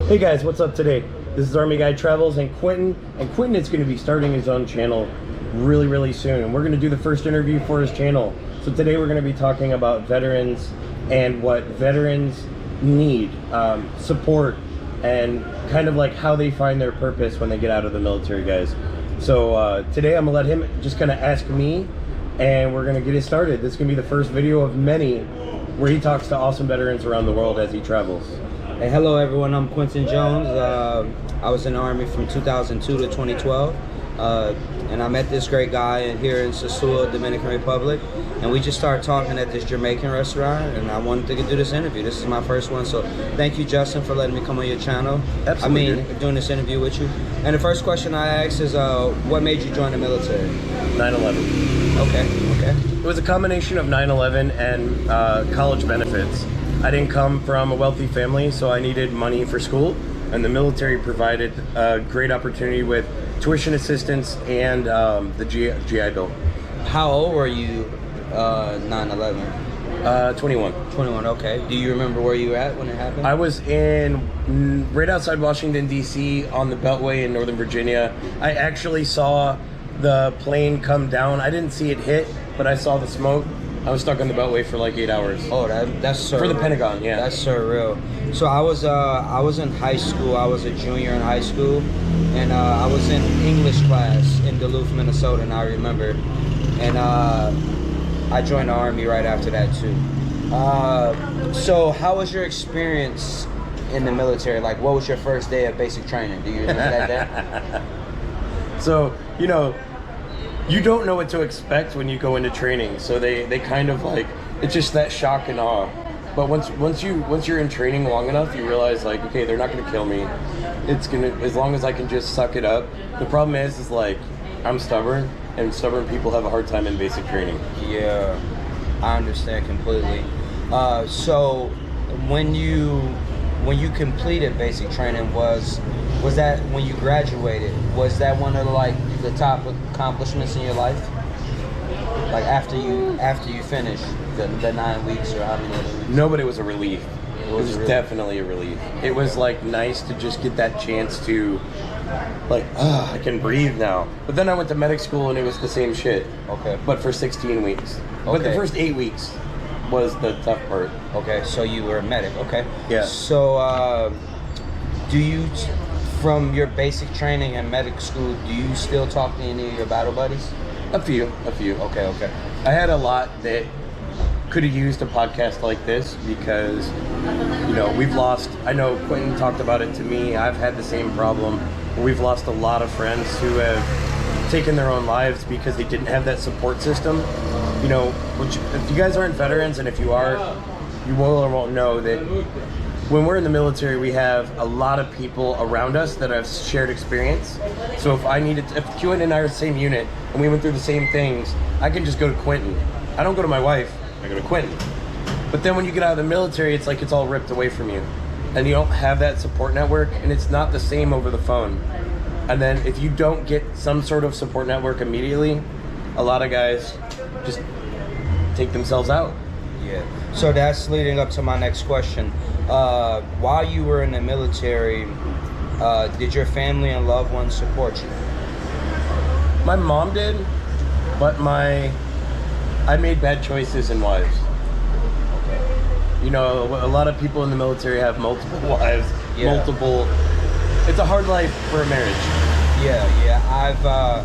Hey guys, what's up today? This is Armyguy Travels and Quentin is going to be starting his own channel really soon, and we're going to do the first interview for his channel. So today we're going to be talking about veterans and what veterans need, support, and kind of like how they find their purpose when they get out of the military, guys. So today I'm going to let him just kind of ask me, and we're going to get it started. This is going to be the first video of many where he talks to awesome veterans around the world as he travels. Hey, hello everyone, I'm Quentin Jones. I was in the Army from 2002 to 2012, and I met this great guy here in Sosua, Dominican Republic, and we just started talking at this Jamaican restaurant, and I wanted to do this interview. This is my first one, so thank you, Justin, for letting me come on your channel. Absolutely. I mean, doing this interview with you. And the first question I asked is, what made you join the military? 9/11. Okay. It was a combination of 9/11 and college benefits. I didn't come from a wealthy family, so I needed money for school, and the military provided a great opportunity with tuition assistance and the GI Bill. How old were you 9/11? 21. 21, okay. Do you remember where you were at when it happened? I was right outside Washington, D.C. on the Beltway in Northern Virginia. I actually saw the plane come down. I didn't see it hit, but I saw the smoke. I was stuck on the Beltway for like 8 hours. Oh, that's surreal. For the Pentagon, yeah. That's surreal. So I was in high school. I was a junior in high school, and I was in English class in Duluth, Minnesota, and I remember. And I joined the Army right after that too. So how was your experience in the military? Like, what was your first day of basic training? Do you remember that day? So, you don't know what to expect when you go into training, so they kind of like, it's just that shock and awe. But once you're in training long enough, you realize like, okay, they're not gonna kill me. It's gonna, as long as I can just suck it up. The problem is like, I'm stubborn, and stubborn people have a hard time in basic training. Yeah, I understand completely. So when you completed basic training, was that when you graduated? Was that one of the top accomplishments in your life? Like after you finished the 9 weeks or how many other weeks? No, but it was a relief. It was definitely a relief. It was like nice to just get that chance to like, I can breathe now. But then I went to medic school and it was the same shit. Okay. But for 16 weeks. Okay. But the first 8 weeks was the tough part. Okay, so you were a medic. Okay. Yeah. So do you, from your basic training and medic school, do you still talk to any of your battle buddies? A few. Okay. I had a lot that could have used a podcast like this because, we've lost, I know Quentin talked about it to me, I've had the same problem. We've lost a lot of friends who have taken their own lives because they didn't have that support system. Which, if you guys aren't veterans, and if you are, you will or won't know that when we're in the military, we have a lot of people around us that have shared experience. So if Quentin and I are the same unit and we went through the same things, I can just go to Quentin. I don't go to my wife, I go to Quentin. But then when you get out of the military, it's like it's all ripped away from you. And you don't have that support network, and it's not the same over the phone. And then if you don't get some sort of support network immediately, a lot of guys just take themselves out. Yeah. So that's leading up to my next question. While you were in the military, did your family and loved ones support you? My mom did, but I made bad choices in wives. A lot of people in the military have multiple wives, it's a hard life for a marriage. Yeah.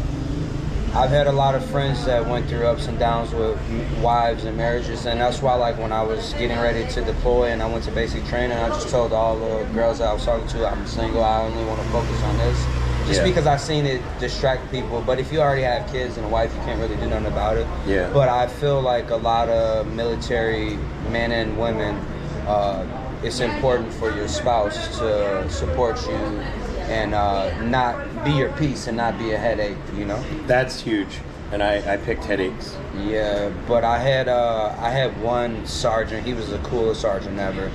I've had a lot of friends that went through ups and downs with wives and marriages, and that's why, like, when I was getting ready to deploy and I went to basic training, I just told all the girls that I was talking to, I'm single, I only want to focus on this. Just because I've seen it distract people. But if you already have kids and a wife, you can't really do nothing about it. Yeah. But I feel like a lot of military men and women, it's important for your spouse to support you and not be your peace and not be a headache, That's huge, and I picked headaches. Yeah, but I had one sergeant. He was the coolest sergeant ever.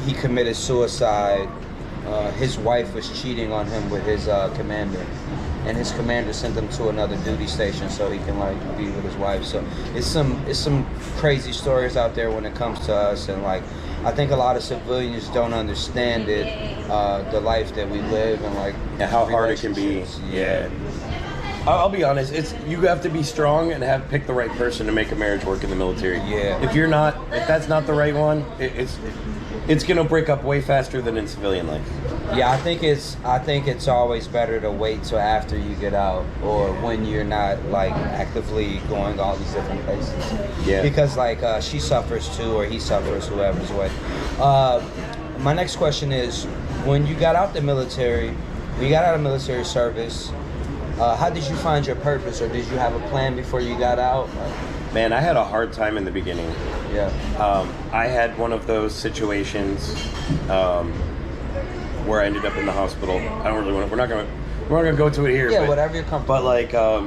He committed suicide. His wife was cheating on him with his commander, and his commander sent him to another duty station so he can like be with his wife. So it's some crazy stories out there when it comes to us, and like I think a lot of civilians don't understand it, the life that we live, and like how hard it can be. Yeah. I'll be honest. You have to be strong and pick the right person to make a marriage work in the military. Yeah. If that's not the right one, it's gonna break up way faster than in civilian life. Yeah, I think it's always better to wait till after you get out, or when you're not like actively going all these different places. Yeah. Because like she suffers too, or he suffers, whoever's way. My next question is, when you got out of military service, how did you find your purpose, or did you have a plan before you got out? Man, I had a hard time in the beginning. Yeah. I had one of those situations where I ended up in the hospital. I don't really want to. We're not gonna go to it here. Yeah, whatever you're comfortable. But like, I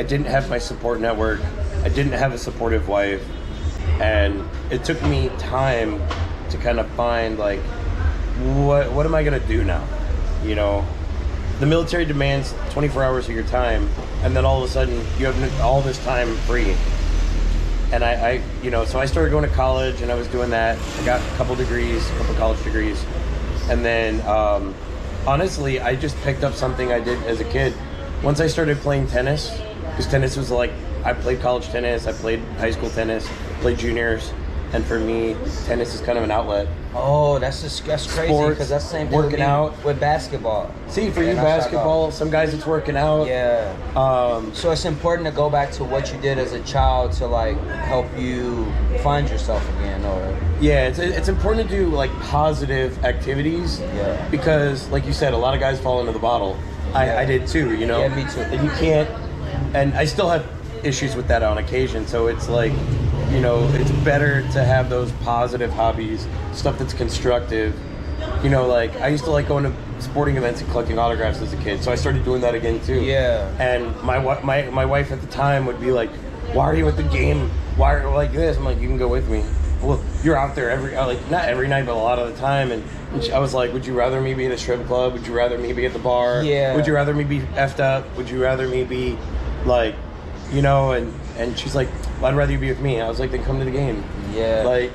didn't have my support network. I didn't have a supportive wife, and it took me time to kind of find like, what am I gonna do now? You know. The military demands 24 hours of your time, and then all of a sudden you have all this time free. And so I started going to college, and I was doing that. I got a couple college degrees. And then, honestly, I just picked up something I did as a kid. Once I started playing tennis, because tennis was like, I played college tennis, I played high school tennis, played juniors. And for me, tennis is kind of an outlet. Oh, that's crazy, because that's the same thing working out with basketball. See, for you, basketball, some guys it's working out. Yeah. So it's important to go back to what you did as a child to like help you find yourself again, or. Yeah, it's important to do like positive activities. Yeah. Because, like you said, a lot of guys fall into the bottle. Yeah. I did too. You know. Yeah, me too. And you can't. And I still have issues with that on occasion. So it's like. It's better to have those positive hobbies, stuff that's constructive. Like I used to like going to sporting events and collecting autographs as a kid, so I started doing that again too. Yeah. And my wife at the time would be like, "Why are you at the game? Why are you like this?" I'm like, "You can go with me." Well, you're out there not every night, but a lot of the time. And I was like, "Would you rather me be at a strip club? Would you rather me be at the bar? Yeah. Would you rather me be effed up? Would you rather me be like, And she's like, well, I'd rather you be with me. I was like, then come to the game. Yeah. Like,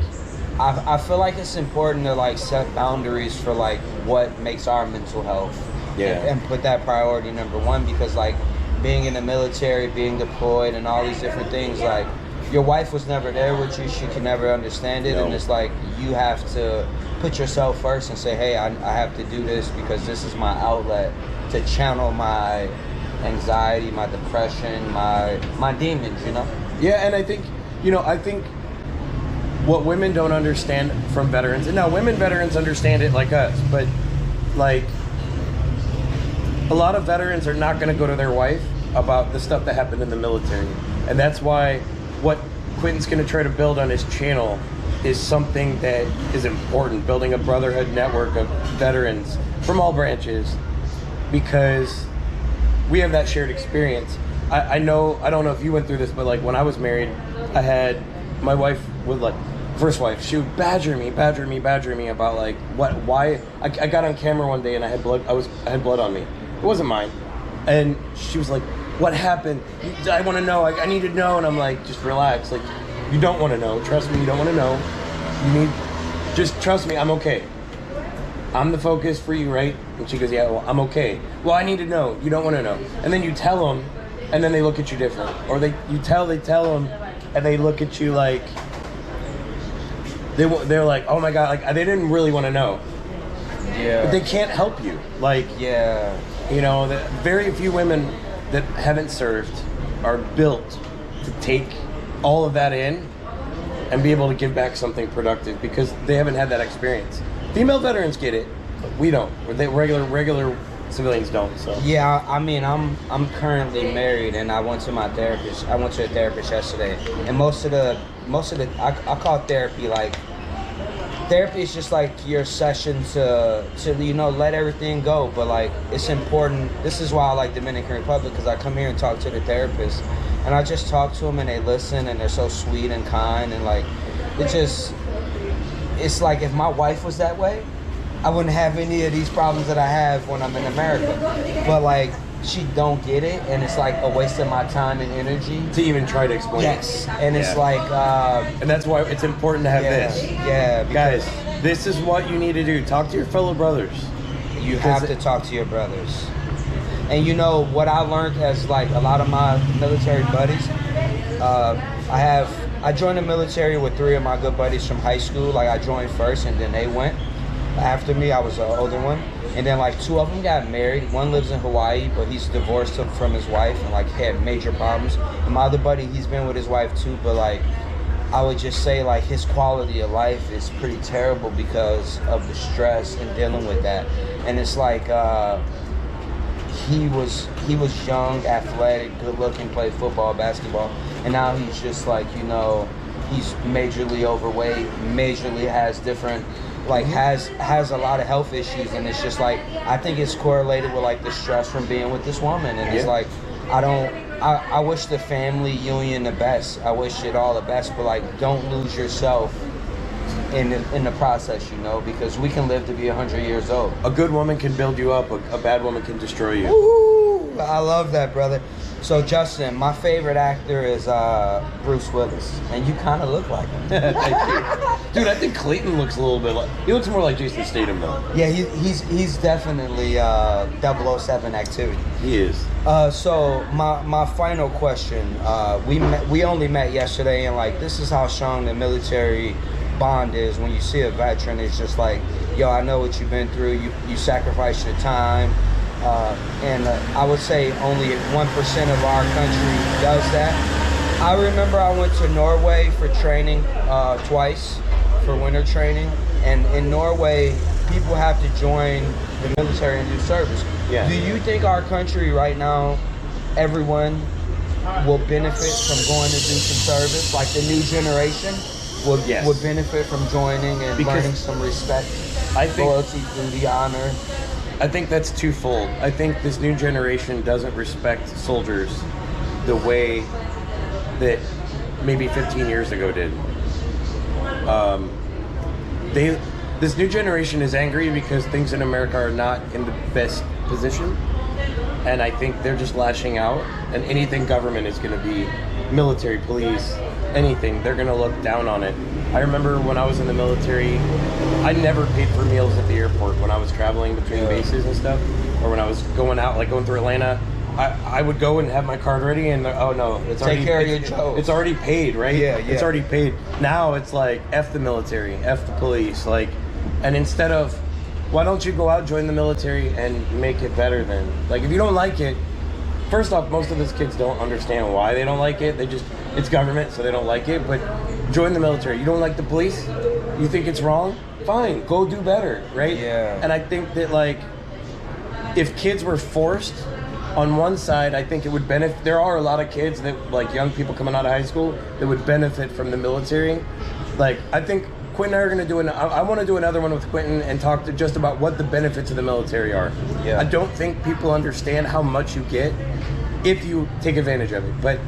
I feel like it's important to like set boundaries for like what makes our mental health. Yeah. And put that priority number one, because like being in the military, being deployed, and all these different things, like your wife was never there with you. She can never understand it. No. And it's like you have to put yourself first and say, hey, I have to do this because this is my outlet to channel my anxiety, my depression, my demons, Yeah, and I think what women don't understand from veterans, and now women veterans understand it like us, but like a lot of veterans are not going to go to their wife about the stuff that happened in the military. And that's why what Quentin's going to try to build on his channel is something that is important, building a brotherhood network of veterans from all branches, because we have that shared experience. I don't know if you went through this, but like when I was married, I had my wife would like, first wife, she would badger me about like why I got on camera one day and I had blood on me. It wasn't mine. And she was like, what happened? I want to know. I need to know. And I'm like, just relax. Like, you don't want to know. Trust me, you don't want to know. Just trust me, I'm okay. I'm the focus for you, right? And she goes, yeah, well, I'm okay. Well, I need to know. You don't want to know. And then you tell them, and then they look at you different. Or they tell them, and they look at you like, they're like, oh my God, like they didn't really want to know. Yeah. But they can't help you. Like, yeah. Very few women that haven't served are built to take all of that in and be able to give back something productive because they haven't had that experience. Female veterans get it, but we don't. Regular civilians don't. So yeah, I mean, I'm currently married, and I went to a therapist yesterday, and most of the I call therapy like. Therapy is just like your session to let everything go, but like it's important. This is why I like Dominican Republic, because I come here and talk to the therapist, and I just talk to them and they listen and they're so sweet and kind, and like it's like if my wife was that way, I wouldn't have any of these problems that I have when I'm in America. But like, she don't get it, and it's like a waste of my time and energy to even try to explain yes it. And it's like and that's why it's important to have this. Guys, this is what you need to do. Talk to your fellow brothers. You have to talk to your brothers. And you know what I learned as like a lot of my military buddies, I joined the military with 3 of my good buddies from high school. Like I joined first and then they went after me. I was the older one. And then like 2 of them got married. One lives in Hawaii, but he's divorced from his wife and like had major problems. And my other buddy, he's been with his wife too, but like I would just say like his quality of life is pretty terrible because of the stress and dealing with that. And it's like he was young, athletic, good looking, played football, basketball, and now he's just like, you know, he's majorly overweight, majorly has different like has a lot of health issues, and it's just like I think it's correlated with like the stress from being with this woman. And it's like I wish the family union the best. I wish it all the best, but like don't lose yourself in the process, you know, because we can live to be 100 years old. A good woman can build you up, a bad woman can destroy you. Woo! I love that, brother. So Justin, my favorite actor is Bruce Willis, and you kind of look like him. Thank you. Dude, I think Clayton looks a little bit like, he looks more like Jason Statham though. Yeah, he's definitely 007 activity. He is. So my final question, we only met yesterday, and like this is how strong the military bond is. When you see a veteran, it's just like, yo, I know what you've been through. You sacrifice your time. And I would say only 1% of our country does that. I remember I went to Norway for training twice for winter training, and in Norway people have to join the military and do service. Yeah. Do you think our country right now, everyone will benefit from going to do some service? Like the new generation would benefit from joining and learning some respect, loyalty, duty, honor. I think that's twofold. I think this new generation doesn't respect soldiers the way that maybe 15 years ago did. This new generation is angry because things in America are not in the best position, and I think they're just lashing out. And anything government is going to be military, police, anything, they're going to look down on it. I remember when I was in the military, I never paid for meals at the airport when I was traveling between bases and stuff, or when I was going out, like going through Atlanta. I would go and have my card ready, and oh no, it's already it's already paid, right? Yeah. It's already paid. Now it's like F the military, F the police, like, and instead of, why don't you go out, join the military, and make it better then? Like, if you don't like it, first off, most of these kids don't understand why they don't like it. They just, it's government, so they don't like it. But join the military. You don't like the police? You think it's wrong? Fine, go do better, right? Yeah. And I think that, like, if kids were forced on one side, I think it would benefit. There are a lot of kids that, like, young people coming out of high school that would benefit from the military. Like, I think Quentin and I are going to do I want to do another one with Quentin and talk to just about what the benefits of the military are. Yeah. I don't think people understand how much you get if you take advantage of it. But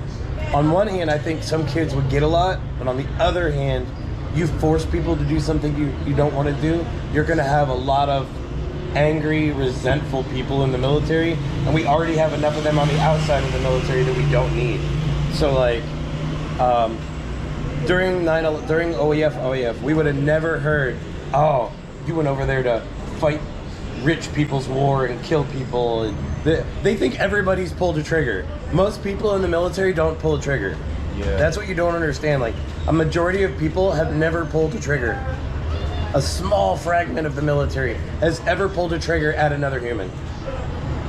on one hand, I think some kids would get a lot, but on the other hand, you force people to do something you don't want to do, you're going to have a lot of angry, resentful people in the military, and we already have enough of them on the outside of the military that we don't need. So, like, during OEF, we would have never heard, oh, you went over there to fight rich people's war and kill people. And they think everybody's pulled a trigger. Most people in the military don't pull a trigger. Yeah. That's what you don't understand. Like, a majority of people have never pulled a trigger. A small fragment of the military has ever pulled a trigger at another human.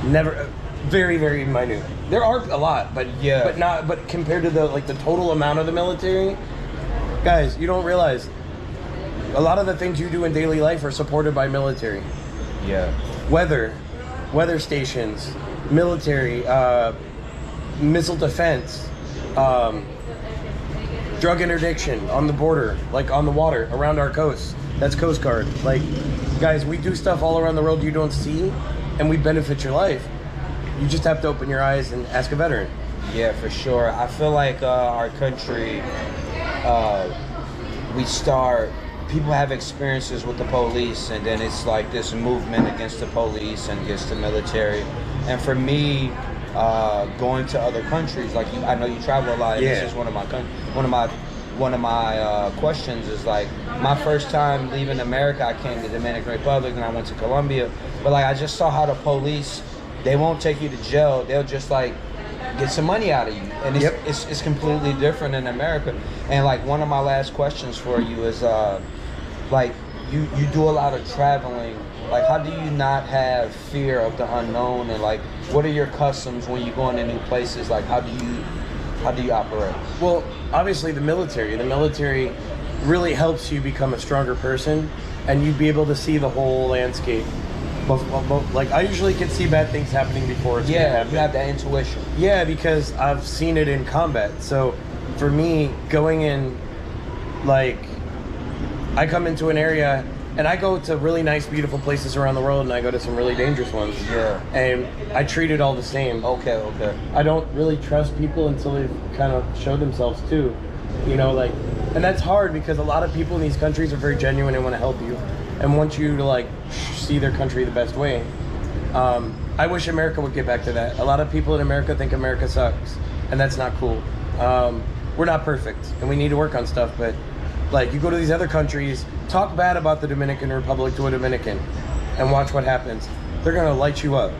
Never. Very, very minute. There are a lot, but but compared to the total amount of the military, guys, you don't realize a lot of the things you do in daily life are supported by military. Yeah. Weather stations, military, missile defense, drug interdiction on the border, like on the water around our coast. That's Coast Guard. Like, guys, we do stuff all around the world you don't see, and we benefit your life. You just have to open your eyes and ask a veteran. Yeah, for sure. I feel like our country, we start people have experiences with the police, and then it's like this movement against the police and against the military. And for me, going to other countries, like I know you travel a lot. And This is one of my questions is like my first time leaving America. I came to the Dominican Republic, and I went to Colombia. But like I just saw how the police, they won't take you to jail. They'll just like get some money out of you, and it's completely different in America. And like one of my last questions for you is like you do a lot of traveling. Like how do you not have fear of the unknown, and like what are your customs when you go into new places? Like how do you operate? Well, obviously the military really helps you become a stronger person, and you'd be able to see the whole landscape. Like I usually can see bad things happening before it's gonna happen. You have that intuition. Yeah, because I've seen it in combat. So for me, going in, like, I come into an area and I go to really nice, beautiful places around the world, and I go to some really dangerous ones. Yeah. And I treat it all the same. Okay. I don't really trust people until they kind of show themselves too. You know, like, and that's hard because a lot of people in these countries are very genuine and want to help you and want you to like see their country the best way. I wish America would get back to that. A lot of people in America think America sucks, and that's not cool. We're not perfect, and we need to work on stuff, but like you go to these other countries, talk bad about the Dominican Republic to a Dominican, and watch what happens. They're gonna light you up,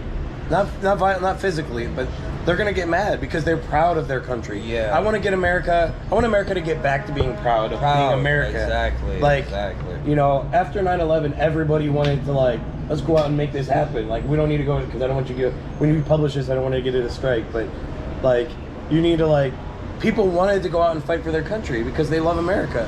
not physically, but they're gonna get mad because they're proud of their country. Yeah. I want America to get back to being proud of being America. Exactly. Like, exactly. You know, after 9/11, everybody wanted to like, let's go out and make this happen. Like, we don't need to go because I don't want you to go. When you publish this, I don't want to get it a strike. But like, you need to like, people wanted to go out and fight for their country because they love America.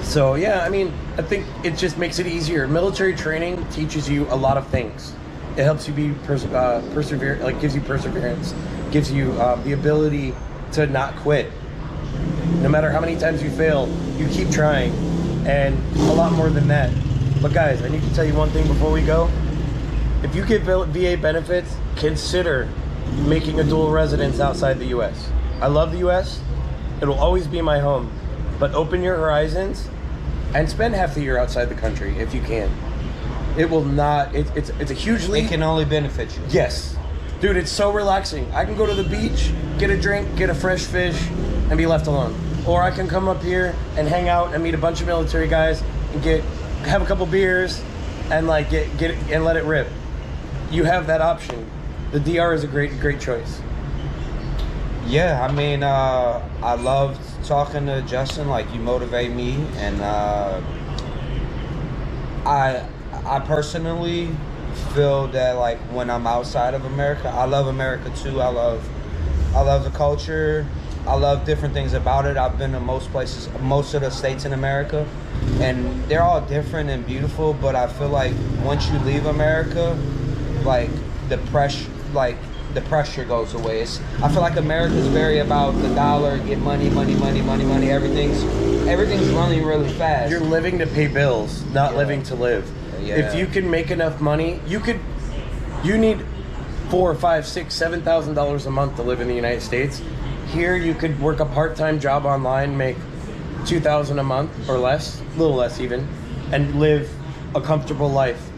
So yeah, I mean, I think it just makes it easier. Military training teaches you a lot of things. It helps you be persevere, like gives you perseverance, gives you the ability to not quit. No matter how many times you fail, you keep trying, and a lot more than that. But guys, I need to tell you one thing before we go. If you get VA benefits, consider making a dual residence outside the U.S. I love the U.S. It'll always be my home, but open your horizons and spend half the year outside the country if you can. It will not. It's a huge leap. It can only benefit you. Yes, dude, it's so relaxing. I can go to the beach, get a drink, get a fresh fish, and be left alone. Or I can come up here and hang out and meet a bunch of military guys and have a couple beers and like get and let it rip. You have that option. The DR is a great choice. Yeah, I mean, I love talking to Justin. Like, you motivate me, and I personally feel that like when I'm outside of America, I love America too. I love the culture. I love different things about it. I've been to most places, most of the states in America, and they're all different and beautiful. But I feel like once you leave America, like the pressure goes away. I feel like America's very about the dollar, get money. Everything's running really fast. You're living to pay bills, not living to live. Yeah. If you can make enough money, you need $4,000, $5,000, $6,000, $7,000 a month to live in the United States. Here, you could work a part-time job online, make $2,000 a month or less, a little less even, and live a comfortable life.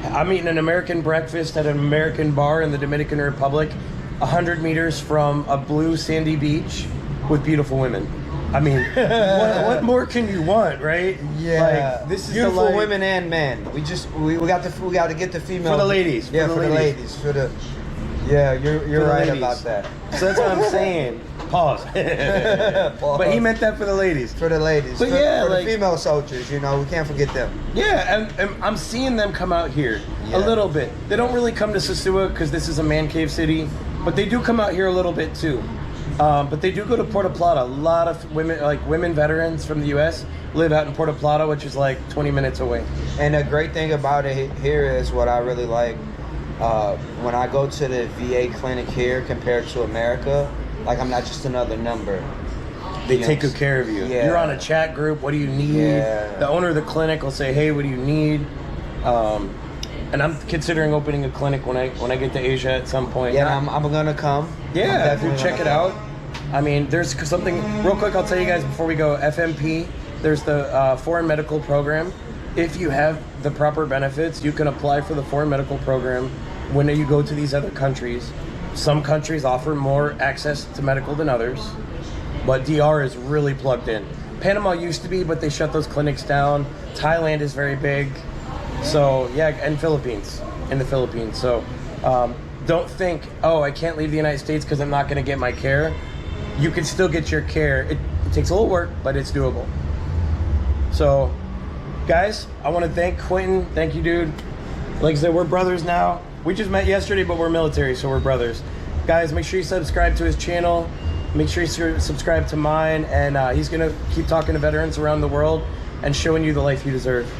I'm eating an American breakfast at an American bar in the Dominican Republic, 100 meters from a blue sandy beach with beautiful women. I mean, what more can you want, right? Yeah, like, this is beautiful women and men. We got to get the female for the ladies. Yeah, for the ladies. Yeah, you're right about that. So that's what I'm saying. Pause. But he meant that for the ladies. For the ladies. But for like, the female soldiers, you know, we can't forget them. Yeah, and I'm seeing them come out here a little bit. They don't really come to Sosua because this is a man cave city, but they do come out here a little bit too. But they do go to Puerto Plata. A lot of women veterans from the U.S. live out in Puerto Plata, which is like 20 minutes away. And the great thing about it here is what I really like. When I go to the VA clinic here compared to America, like I'm not just another number. They take good care of you. Yeah. You're on a chat group. What do you need? Yeah. The owner of the clinic will say, "Hey, what do you need?" And I'm considering opening a clinic when I get to Asia at some point. Yeah, I'm gonna come. Yeah, check it out. I mean, there's something real quick. I'll tell you guys before we go. FMP there's the foreign medical program. If you have the proper benefits, you can apply for the foreign medical program when you go to these other countries. Some countries offer more access to medical than others, but DR is really plugged in. Panama used to be, but they shut those clinics down. Thailand is very big. So yeah, and in the Philippines. So don't think, oh, I can't leave the United States because I'm not going to get my care. You can still get your care. It takes a little work, but it's doable. So guys, I want to thank Quentin. Thank you, dude. Like I said, we're brothers now. We just met yesterday, but we're military, so we're brothers. Guys, make sure you subscribe to his channel. Make sure you subscribe to mine, and he's going to keep talking to veterans around the world and showing you the life you deserve.